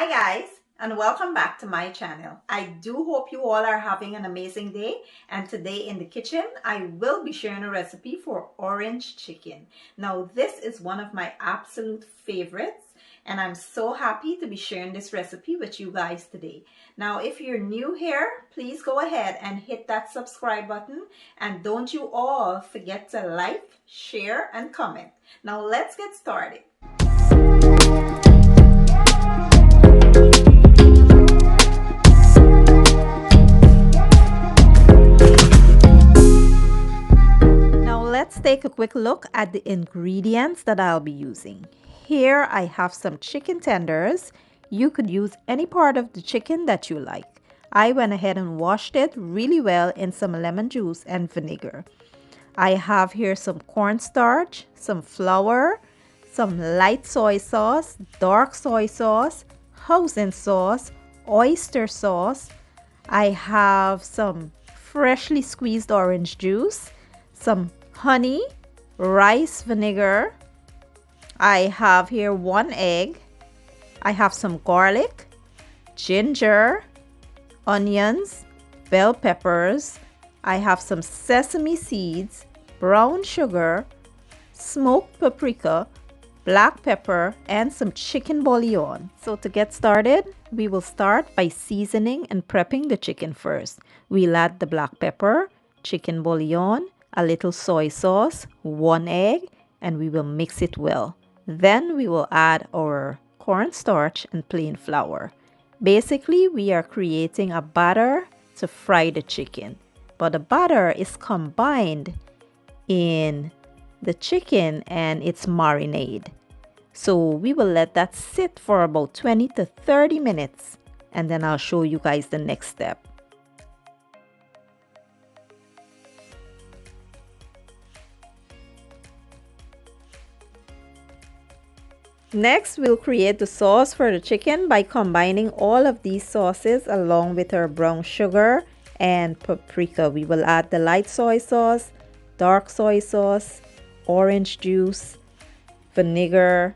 Hi guys, and welcome back to my channel. I do hope you all are having an amazing day, and today in the kitchen I will be sharing a recipe for orange chicken. Now this is one of my absolute favorites, and I'm so happy to be sharing this recipe with you guys today. Now if you're new here, please go ahead and hit that subscribe button, and don't you all forget to like, share, and comment. Now let's get started. Let's take a quick look at the ingredients that I'll be using. Here I have some chicken tenders. You could use any part of the chicken that you like. I went ahead and washed it really well in some lemon juice and vinegar. I have here some cornstarch, some flour, some light soy sauce, dark soy sauce, Hoisin sauce, oyster sauce. I have some freshly squeezed orange juice, some honey, rice vinegar. I have here 1 egg. I have some garlic, ginger, onions, bell peppers. I have some sesame seeds, brown sugar, smoked paprika, black pepper, and some chicken bouillon. So to get started, we will start by seasoning and prepping the chicken first. We'll add the black pepper, chicken bouillon, a little soy sauce, 1 egg, and we will mix it well. Then we will add our cornstarch and plain flour. Basically, we are creating a batter to fry the chicken, but the batter is combined in the chicken and its marinade. So we will let that sit for about 20 to 30 minutes, and then I'll show you guys the next step. Next, we'll create the sauce for the chicken by combining all of these sauces along with our brown sugar and paprika. We will add the light soy sauce, dark soy sauce, orange juice, vinegar,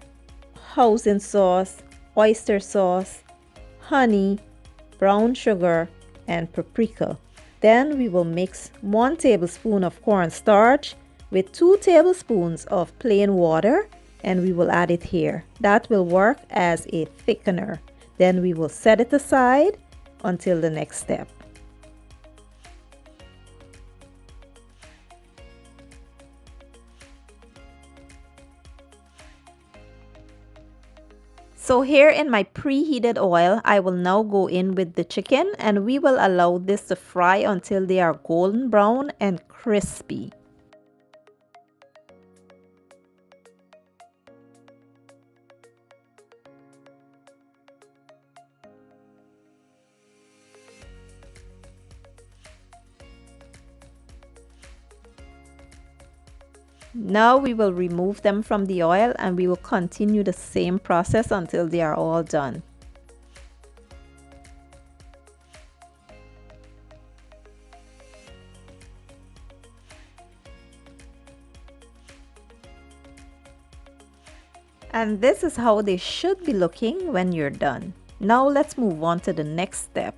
Hoisin sauce, oyster sauce, honey, brown sugar, and paprika. Then we will mix 1 tablespoon of cornstarch with 2 tablespoons of plain water, and we will add it here. That will work as a thickener. Then we will set it aside until the next step. So here in my preheated oil, I will now go in with the chicken, and we will allow this to fry until they are golden brown and crispy. Now we will remove them from the oil, and we will continue the same process until they are all done. And this is how they should be looking when you're done. Now let's move on to the next step.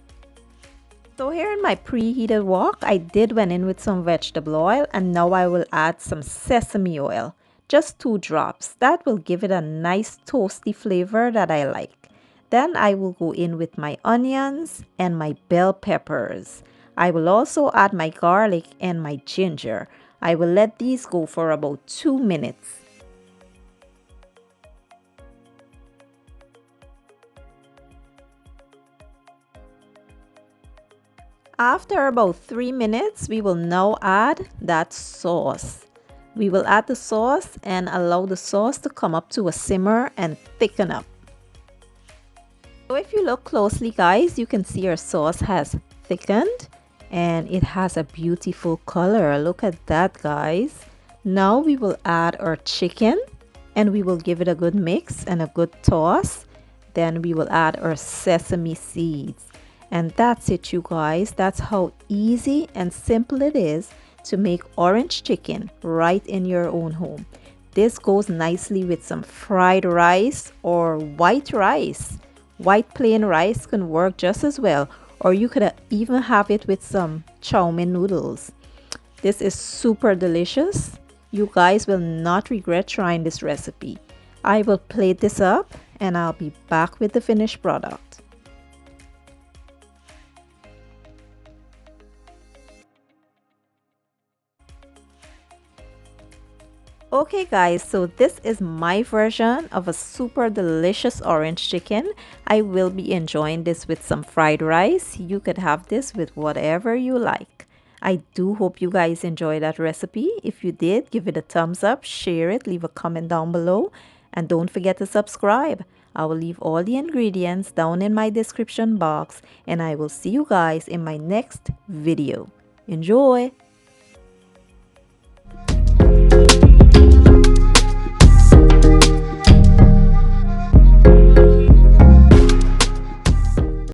So here in my preheated wok, I went in with some vegetable oil, and now I will add some sesame oil. Just 2 drops. That will give it a nice toasty flavor that I like. Then I will go in with my onions and my bell peppers. I will also add my garlic and my ginger. I will let these go for about 2 minutes. After about 3 minutes, we will now add that sauce. We will add the sauce and allow the sauce to come up to a simmer and thicken up. So if you look closely, guys, you can see our sauce has thickened and it has a beautiful color. Look at that, guys. Now we will add our chicken and we will give it a good mix and a good toss. Then we will add our sesame seeds. And that's it, you guys. That's how easy and simple it is to make orange chicken right in your own home. This goes nicely with some fried rice or white rice White plain rice can work just as well, or you could even have it with some chow mein noodles. This is super delicious. You guys will not regret trying this recipe. I will plate this up and I'll be back with the finished product. Okay guys, so this is my version of a super delicious orange chicken. I will be enjoying this with some fried rice. You could have this with whatever you like. I do hope you guys enjoy that recipe. If you did, give it a thumbs up, share it, leave a comment down below, and don't forget to subscribe. I will leave all the ingredients down in my description box, and I will see you guys in my next video. Enjoy!